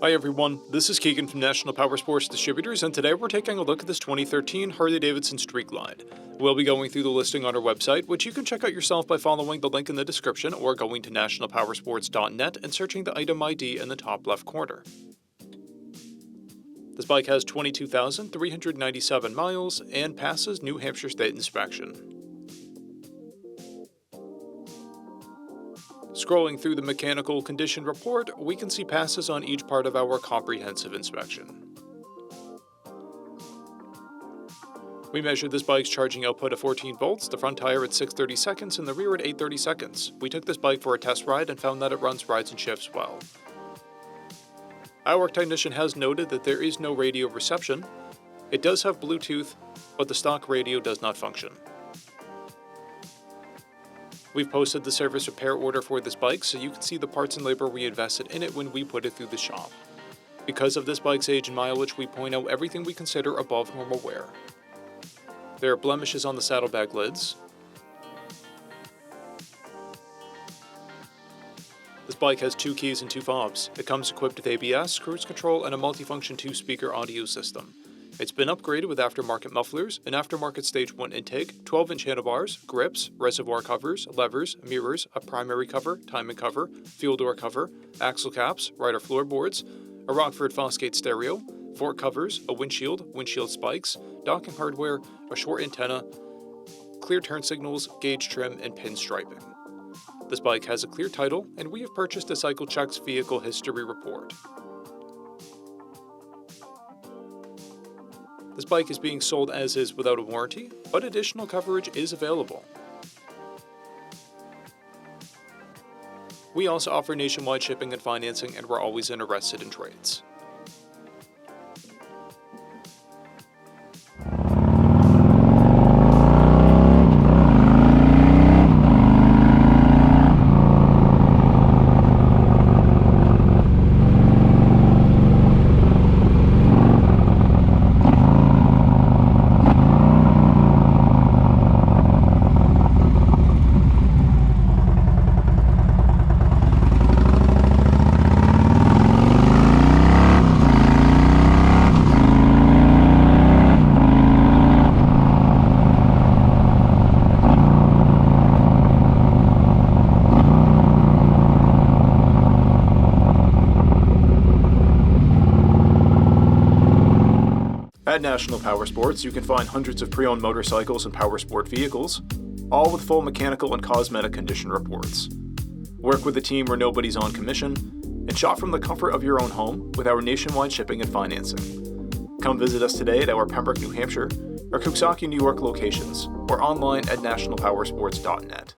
Hi everyone, this is Keegan from National Powersports Distributors, and today we're taking a look at this 2013 Harley-Davidson Street Glide. We'll be going through the listing on our website, which you can check out yourself by following the link in the description or going to nationalpowersports.net and searching the item ID in the top left corner. This bike has 22,397 miles and passes New Hampshire State inspection. Scrolling through the mechanical condition report, we can see passes on each part of our comprehensive inspection. We measured this bike's charging output at 14 volts, the front tire at 630 seconds, and the rear at 830 seconds. We took this bike for a test ride and found that it runs, rides, and shifts well. Our technician has noted that there is no radio reception. It does have Bluetooth, but the stock radio does not function. We've posted the service repair order for this bike so you can see the parts and labor we invested in it when we put it through the shop. Because of this bike's age and mileage, we point out everything we consider above normal wear. There are blemishes on the saddlebag lids. This bike has 2 keys and 2 fobs. It comes equipped with ABS, cruise control, and a multifunction 2-speaker audio system. It's been upgraded with aftermarket mufflers, an aftermarket Stage 1 intake, 12-inch handlebars, grips, reservoir covers, levers, mirrors, a primary cover, timing cover, fuel door cover, axle caps, rider floorboards, a Rockford Fosgate stereo, fork covers, a windshield spikes, docking hardware, a short antenna, clear turn signals, gauge trim, and pin striping. This bike has a clear title, and we have purchased a CycleCheck's vehicle history report. This bike is being sold as is without a warranty, but additional coverage is available. We also offer nationwide shipping and financing, and we're always interested in trades. At National Powersports, you can find hundreds of pre-owned motorcycles and powersport vehicles, all with full mechanical and cosmetic condition reports. Work with a team where nobody's on commission, and shop from the comfort of your own home with our nationwide shipping and financing. Come visit us today at our Pembroke, New Hampshire, or Coxsackie, New York locations, or online at nationalpowersports.net.